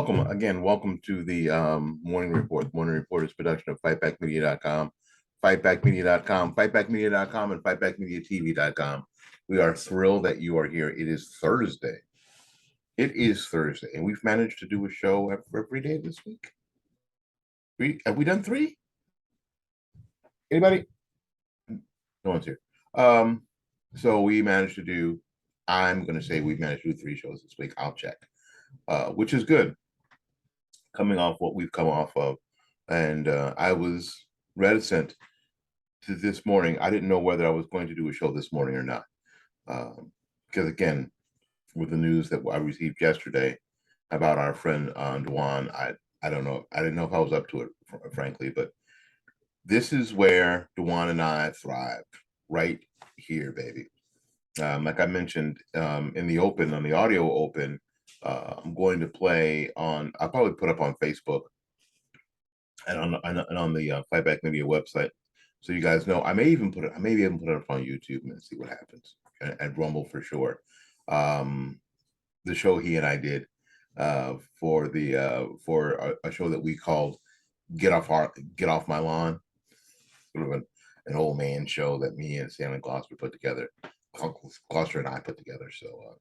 welcome again. Welcome to the Morning Report. Morning Report is production of fightbackmedia.com, fightbackmedia.com, and fightbackmediatv.com. We are thrilled that you are here. It is Thursday. And we've managed to do a show every day this week. Have we done 3? Anybody? No one's here. So we managed to do. I'm going to say we've managed to do 3 shows this week. I'll check. Which is good, coming off what we've come off of. And I was reticent to this morning. I didn't know whether I was going to do a show this morning or not. Because again, with the news that I received yesterday about our friend Dywan, I don't know. I didn't know if I was up to it, frankly, but this is where Dywan and I thrived, right here, baby. Like I mentioned in the open, on the audio open, I'm going to play on. I'll probably put up on Facebook and on the Fightback Media website, so you guys know. I may even put it up on YouTube and see what happens, and Rumble for sure. The show he and I did for a show that we called Get Off My Lawn, sort of an old man show that me and Stanley Gloucester put together. Gloucester and I put together. So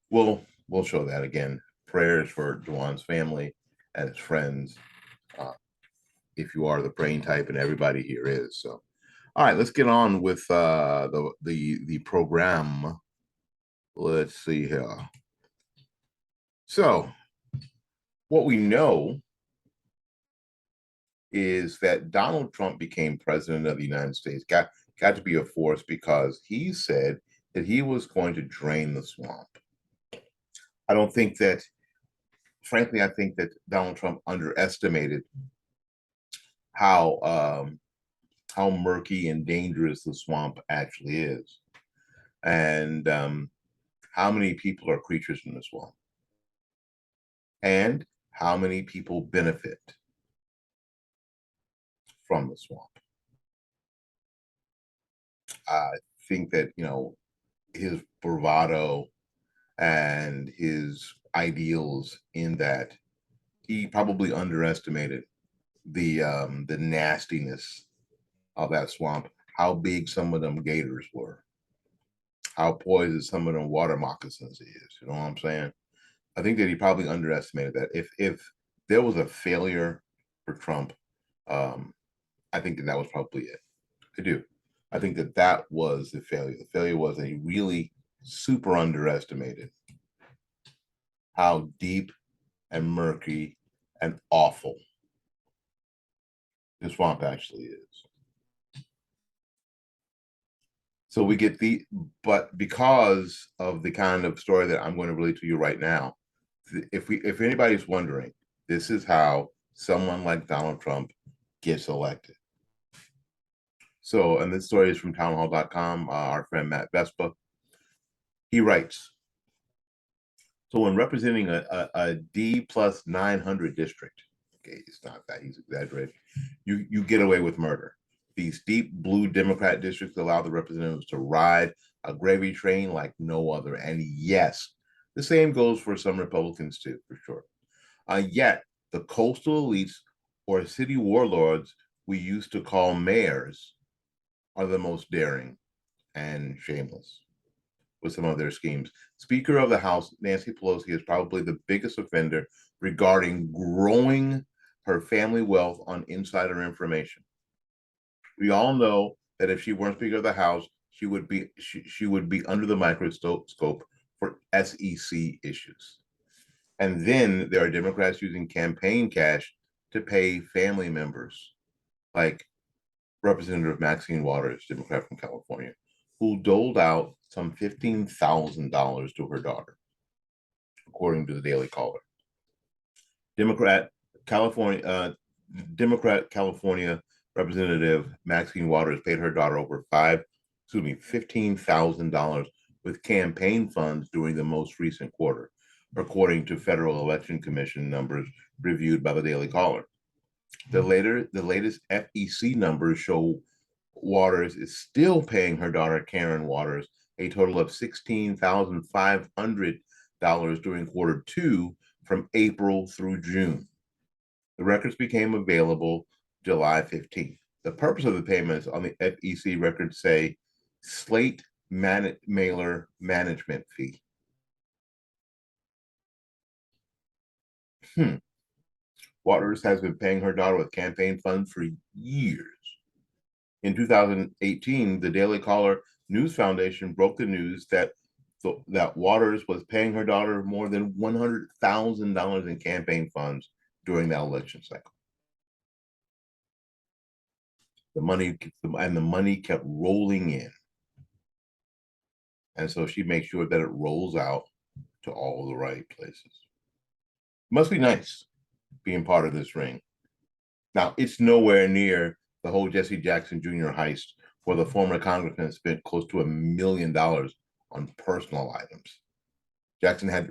we'll show that again. Prayers for Dywan's family and his friends, if you are the brain type, and everybody here is. So, all right, let's get on with the program. Let's see here. So, what we know is that Donald Trump became president of the United States. Got to be a force because he said that he was going to drain the swamp. I don't think that, frankly, I think that Donald Trump underestimated how murky and dangerous the swamp actually is, and how many people are creatures in the swamp, and how many people benefit from the swamp. I think that, his bravado and his ideals in that, he probably underestimated the nastiness of that swamp, how big some of them gators were, how poisonous some of them water moccasins is. You know what I'm saying? I think that he probably underestimated that. If there was a failure for Trump, I think that was probably it. I do. I think that was the failure. The failure was that he really super underestimated how deep and murky and awful the swamp actually is. So we get but because of the kind of story that I'm going to relate to you right now, if anybody's wondering, this is how someone like Donald Trump gets elected. So, and this story is from townhall.com, our friend Matt Vespa. He writes, so when representing a D plus 900 district, okay, it's not that, he's exaggerating, you get away with murder. These deep blue Democrat districts allow the representatives to ride a gravy train like no other. And yes, the same goes for some Republicans too, for sure. Yet, the coastal elites or city warlords we used to call mayors are the most daring and shameless with some of their schemes. Speaker of the House, Nancy Pelosi, is probably the biggest offender regarding growing her family wealth on insider information. We all know that if she weren't Speaker of the House, she would be under the microscope for SEC issues. And then there are Democrats using campaign cash to pay family members, like Representative Maxine Waters, Democrat from California, who doled out some $15,000 to her daughter, according to the Daily Caller. Democrat California Representative Maxine Waters paid her daughter over $15,000 with campaign funds during the most recent quarter, according to Federal Election Commission numbers reviewed by the Daily Caller. The latest FEC numbers show Waters is still paying her daughter Karen Waters a total of $16,500 during quarter 2, from April through June. The records became available July 15th. The purpose of the payments on the FEC records say slate mailer management fee. Waters has been paying her daughter with campaign funds for years. In 2018, the Daily Caller News Foundation broke the news that Waters was paying her daughter more than $100,000 in campaign funds during that election cycle. The money kept rolling in. And so she makes sure that it rolls out to all the right places. Must be nice being part of this ring. Now, it's nowhere near the whole Jesse Jackson Jr. heist, where the former congressman spent close to $1 million on personal items. Jackson had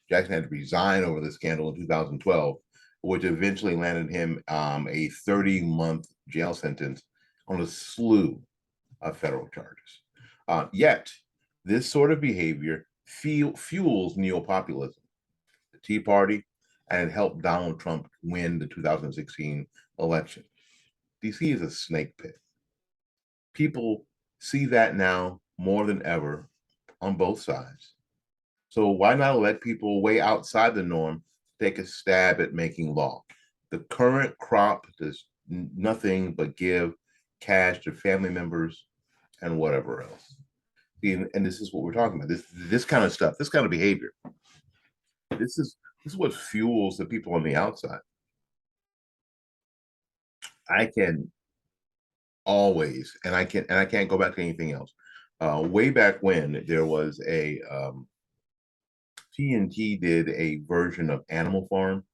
Jackson had to resign over the scandal in 2012, which eventually landed him a 30-month jail sentence on a slew of federal charges. Yet, this sort of behavior fuels neopopulism. The Tea Party, and it helped Donald Trump win the 2016 election. DC is a snake pit. People see that now more than ever on both sides. So why not let people way outside the norm take a stab at making law? The current crop does nothing but give cash to family members and whatever else. And this is what we're talking about. This kind of stuff, this kind of behavior. This is what fuels the people on the outside. I can always, and I can't go back to anything else. Way back when there was a TNT did a version of Animal Farm,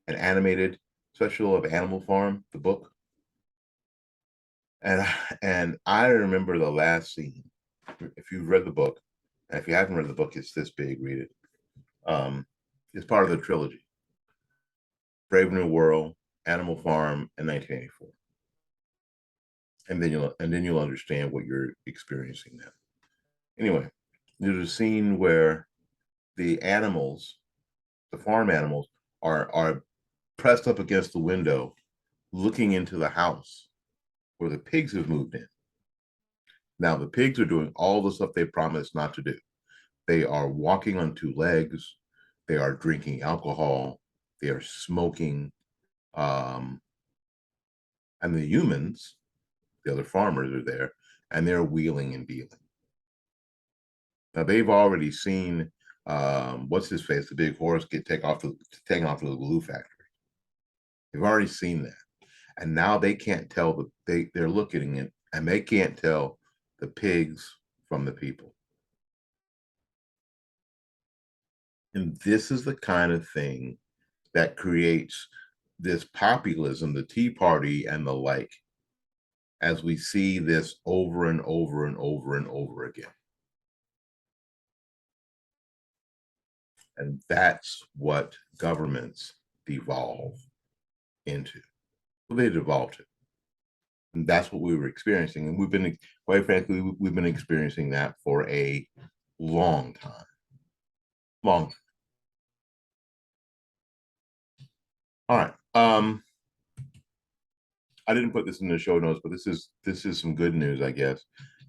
an animated special of Animal Farm, the book. And I remember the last scene. If you've read the book, and if you haven't read the book, it's this big, read it. It's part of the trilogy. Brave New World, Animal Farm, and 1984. And then you'll understand what you're experiencing now. Anyway, there's a scene where the animals, the farm animals, are pressed up against the window, looking into the house where the pigs have moved in. Now, the pigs are doing all the stuff they promised not to do. They are walking on two legs. They are drinking alcohol. They are smoking. And the humans, the other farmers, are there, and they're wheeling and dealing. Now, they've already seen, what's his face, the big horse, get taken off to the glue factory. They've already seen that. And now they can't tell, they're looking at it, and they can't tell the pigs from the people. And this is the kind of thing that creates this populism, the Tea Party and the like, as we see this over and over and over and over again. And that's what governments devolve into. Well, they devolved it. And that's what we were experiencing. And we've been, quite frankly, we've been experiencing that for a long time. Long time. All right. I didn't put this in the show notes, but this is some good news, I guess,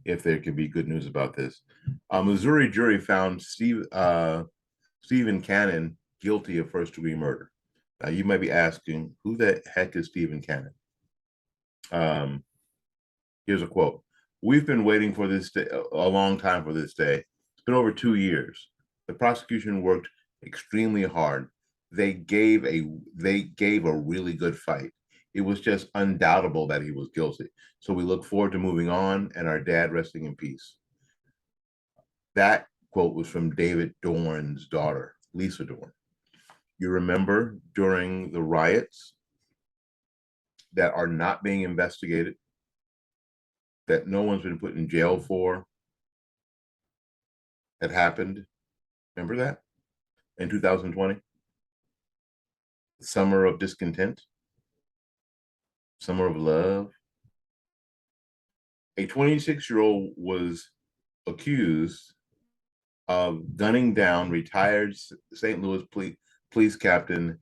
if there could be good news about this. A Missouri jury found Stephen Cannon guilty of first-degree murder. Now, you might be asking, who the heck is Stephen Cannon? Here's a quote. "We've been waiting for this day, a long time for this day. It's been over 2 years. The prosecution worked extremely hard. They gave a really good fight. It was just undoubtable that he was guilty. So we look forward to moving on and our dad resting in peace." That quote was from David Dorn's daughter, Lisa Dorn. You remember during the riots that are not being investigated, that no one's been put in jail for, that happened? Remember that? In 2020? Summer of discontent? Summer of love? A 26-year-old was accused of gunning down retired St. Louis police captain,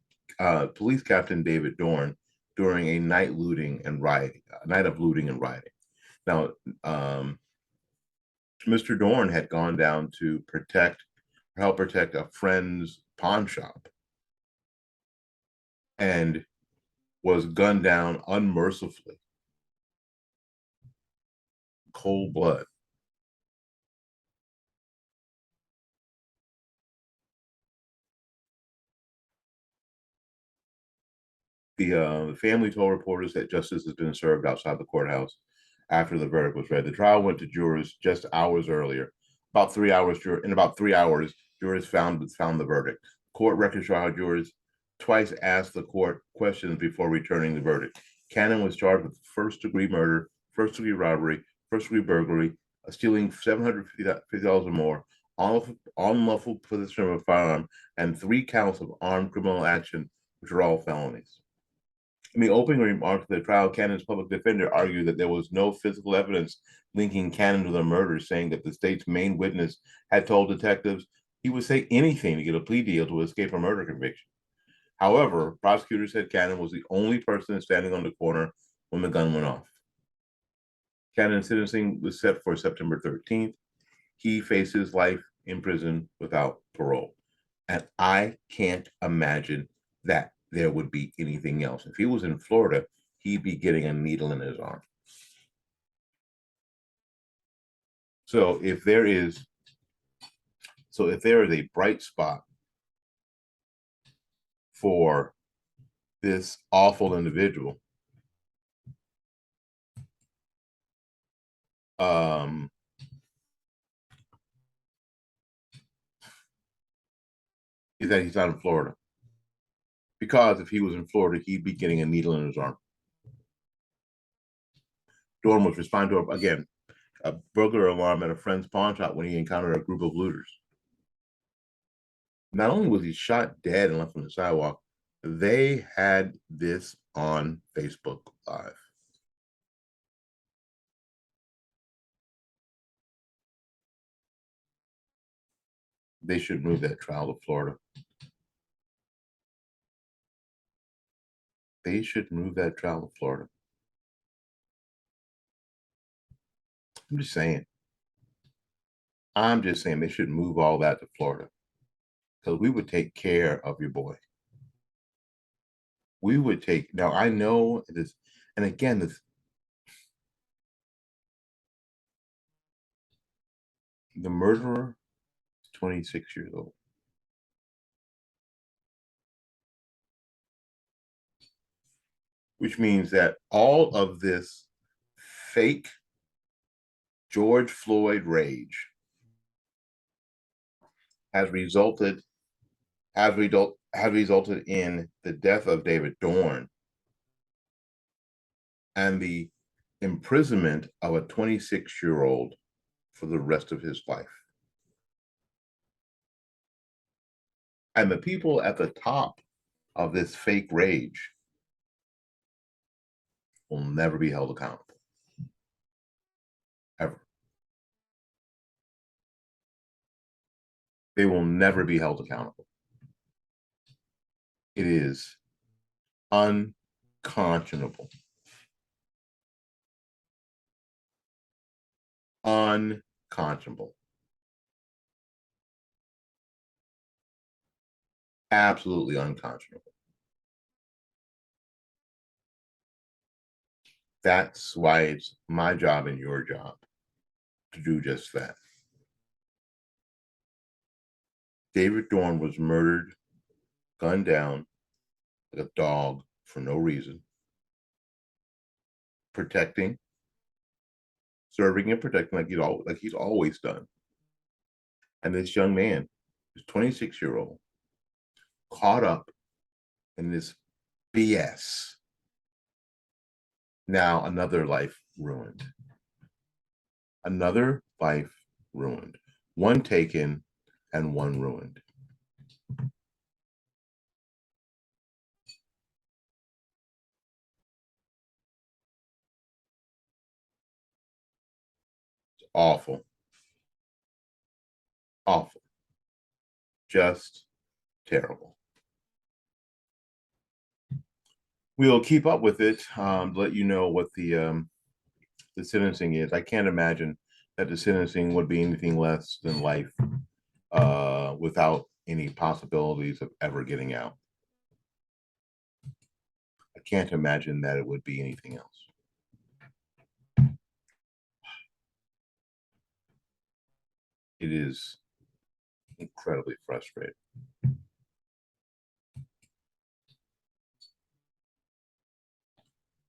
police captain David Dorn during a night of looting and rioting. Now, Mr. Dorn had gone down to help protect a friend's pawn shop, and was gunned down unmercifully, cold blood. The family told reporters that justice has been served outside the courthouse after the verdict was read. The trial went to jurors just hours earlier. In about 3 hours, jurors found the verdict. Court records show how jurors twice asked the court questions before returning the verdict. Cannon was charged with first-degree murder, first-degree robbery, first-degree burglary, stealing $750 or more, unlawful possession of a firearm, and 3 counts of armed criminal action, which are all felonies. In the opening remarks of the trial, Cannon's public defender argued that there was no physical evidence linking Cannon to the murder, saying that the state's main witness had told detectives he would say anything to get a plea deal to escape a murder conviction. However, prosecutors said Cannon was the only person standing on the corner when the gun went off. Cannon's sentencing was set for September 13th. He faces life in prison without parole. And I can't imagine that there would be anything else. If he was in Florida, he'd be getting a needle in his arm. So if there is a bright spot for this awful individual, is that he's not in Florida. Because if he was in Florida, he'd be getting a needle in his arm. Dorn was responding to, again, a burglar alarm at a friend's pawn shop when he encountered a group of looters. Not only was he shot dead and left on the sidewalk, they had this on Facebook Live. They should move that trial to Florida. They should move that trial to Florida. I'm just saying they should move all that to Florida, because we would take care of your boy. We would take, now I know this, and again, the murderer is 26 years old. Which means that all of this fake George Floyd rage has resulted in the death of David Dorn and the imprisonment of a 26-year-old for the rest of his life. And the people at the top of this fake rage will never be held accountable. Ever. They will never be held accountable. It is unconscionable. Unconscionable. Absolutely unconscionable. That's why it's my job and your job to do just that. David Dorn was murdered, gunned down like a dog for no reason, serving and protecting like he's always done. And this young man, this 26-year-old, caught up in this BS. Now another life ruined. Another life ruined. One taken and one ruined. It's awful. Awful. Just terrible. We'll keep up with it, let you know what the sentencing is. I can't imagine that the sentencing would be anything less than life, without any possibilities of ever getting out. I can't imagine that it would be anything else. It is incredibly frustrating.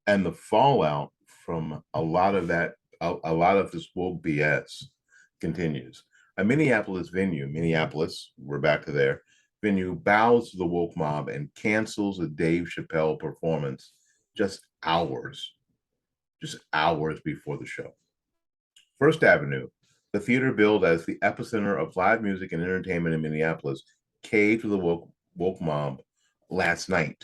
And the fallout from a lot of that, a lot of this woke BS continues. A Minneapolis venue, Minneapolis, we're back to there, venue bows to the woke mob and cancels a Dave Chappelle performance just hours before the show. First Avenue, the theater billed as the epicenter of live music and entertainment in Minneapolis, caved to the woke mob last night,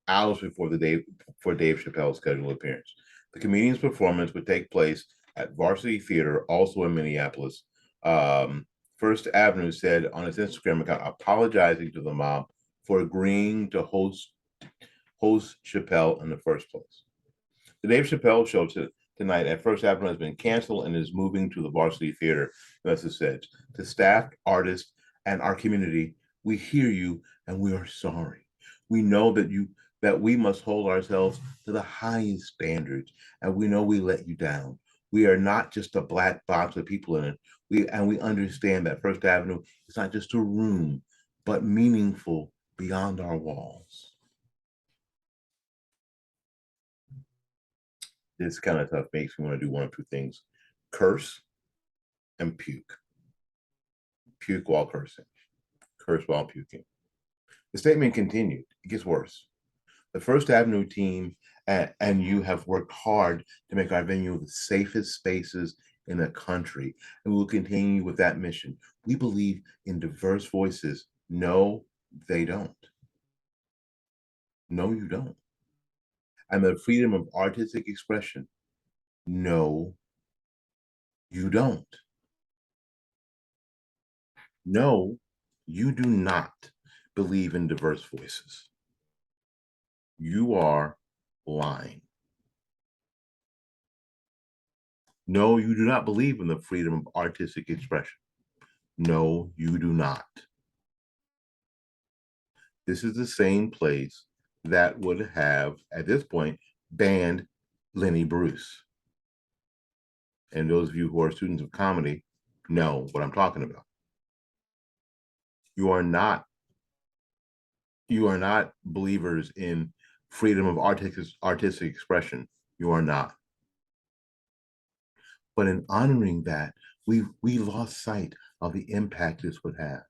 hours before Dave Chappelle's scheduled appearance. The comedian's performance would take place at Varsity Theater, also in Minneapolis. First Avenue said on its Instagram account, apologizing to the mob for agreeing to host Chappelle in the first place. The Dave Chappelle show tonight at First Avenue has been canceled and is moving to the Varsity Theater, the message said. To staff, artists, and our community, we hear you and we are sorry. We know that we must hold ourselves to the highest standards, and we know we let you down. We are not just a black box with people in it. We understand that First Avenue is not just a room, but meaningful beyond our walls. This kind of stuff makes me want to do one of two things: curse and puke. Puke while cursing, curse while puking. The statement continued. It gets worse. The First Avenue team and you have worked hard to make our venue the safest spaces in the country, and we will continue with that mission. We believe in diverse voices. No, they don't. No, you don't. And the freedom of artistic expression. No, you don't. No, you do not believe in diverse voices. You are lying. No, you do not believe in the freedom of artistic expression. No, you do not. This is the same place that would have, at this point, banned Lenny Bruce. And those of you who are students of comedy know what I'm talking about. You are not believers in freedom of artistic expression. You are not. But in honoring that, we lost sight of the impact this would have.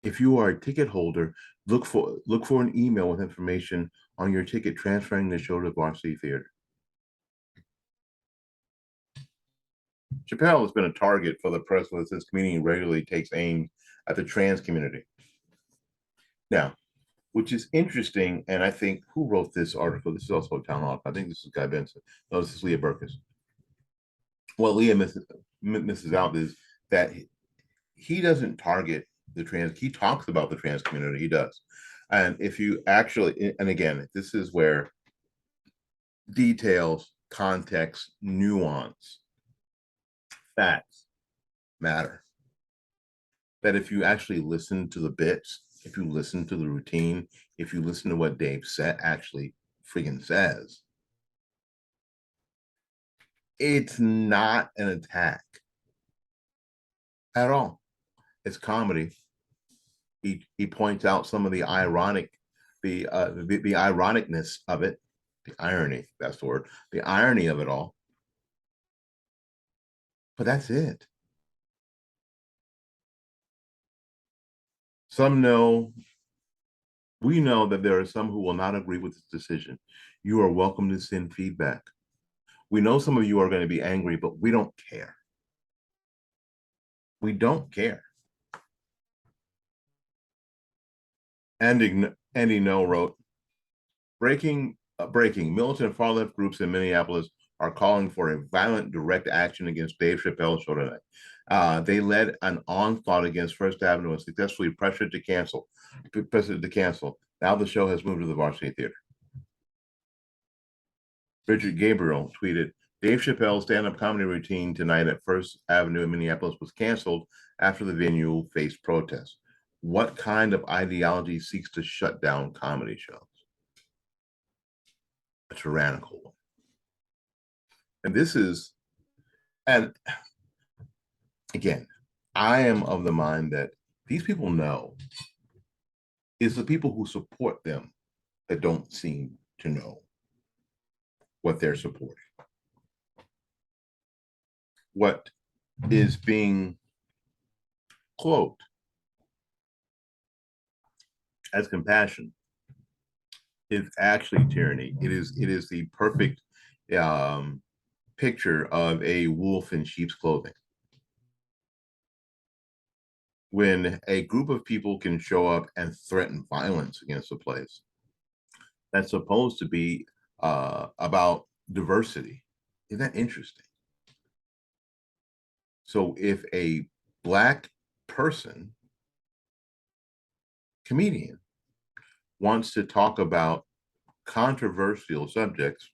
If you are a ticket holder, look for an email with information on your ticket transferring the show to Varsity Theater. Chappelle has been a target for the press as this comedian regularly takes aim at the trans community. Now, which is interesting, and I think who wrote this article? This is also a town hall. I think this is Guy Benson. No, this is Leah Burkus. What Leah misses out is that he doesn't target the trans. He talks about the trans community. He does, and if you actually, and again, this is where details, context, nuance, facts matter. That if you actually listen to the bits, if you listen to the routine, if you listen to what Dave actually freaking says, it's not an attack at all. It's comedy. He points out some of the ironicness of it, the irony, that's the word, the irony of it all. But that's it. We know that there are some who will not agree with this decision. You are welcome to send feedback. We know some of you are going to be angry, but we don't care. We don't care. Andy No wrote, breaking militant far left groups in Minneapolis are calling for a violent direct action against Dave Chappell's show tonight. They led an onslaught against First Avenue and successfully pressured to cancel. Now the show has moved to the Varsity Theater. Richard Gabriel tweeted, Dave Chappell's stand-up comedy routine tonight at First Avenue in Minneapolis was canceled after the venue faced protests. What kind of ideology seeks to shut down comedy shows? A tyrannical one. And this is, and again, I am of the mind that these people know it's the people who support them that don't seem to know what they're supporting. What is being cloaked as compassion is actually tyranny. It is the perfect picture of a wolf in sheep's clothing. When a group of people can show up and threaten violence against a place that's supposed to be about diversity. Isn't that interesting? So if a Black person, comedian, wants to talk about controversial subjects,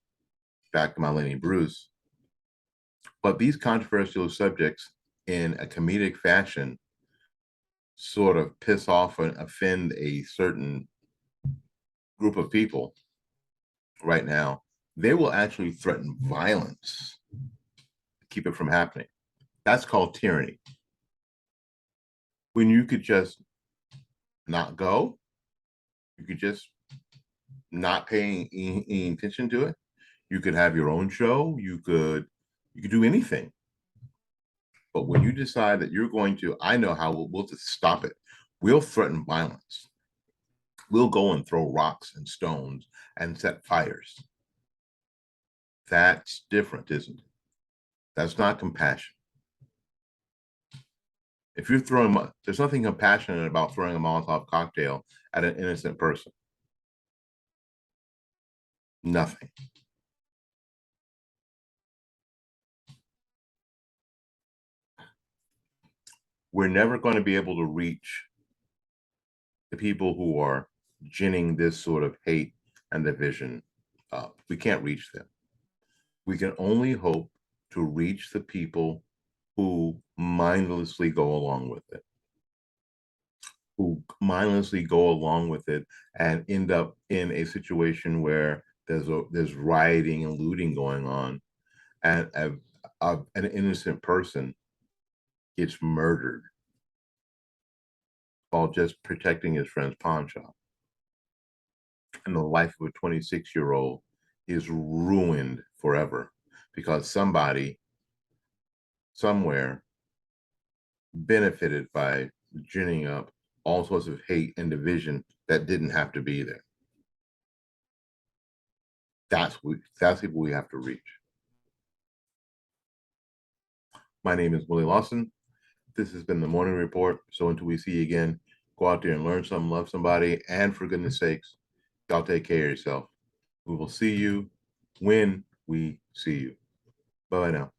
back to my Lenny Bruce, but these controversial subjects in a comedic fashion sort of piss off and offend a certain group of people right now, they will actually threaten violence to keep it from happening. That's called tyranny. When you could just not go, you could just not pay any attention to it. You could have your own show. You could do anything. But when you decide that you're going to, I know how we'll just stop it. We'll threaten violence. We'll go and throw rocks and stones and set fires. That's different, isn't it? That's not compassion. If you're throwing, there's nothing compassionate about throwing a Molotov cocktail at an innocent person. Nothing. We're never going to be able to reach the people who are ginning this sort of hate and division up. We can't reach them. We can only hope to reach the people who mindlessly go along with it, and end up in a situation where there's rioting and looting going on, and an innocent person gets murdered while just protecting his friend's pawn shop. And the life of a 26-year-old is ruined forever because somebody somewhere benefited by ginning up all sorts of hate and division that didn't have to be there. That's people we have to reach. My name is Willie Lawson. This has been the Morning Report. So until we see you again, go out there and learn something, love somebody, and for goodness sakes, y'all take care of yourself. We will see you when we see you. Bye-bye now.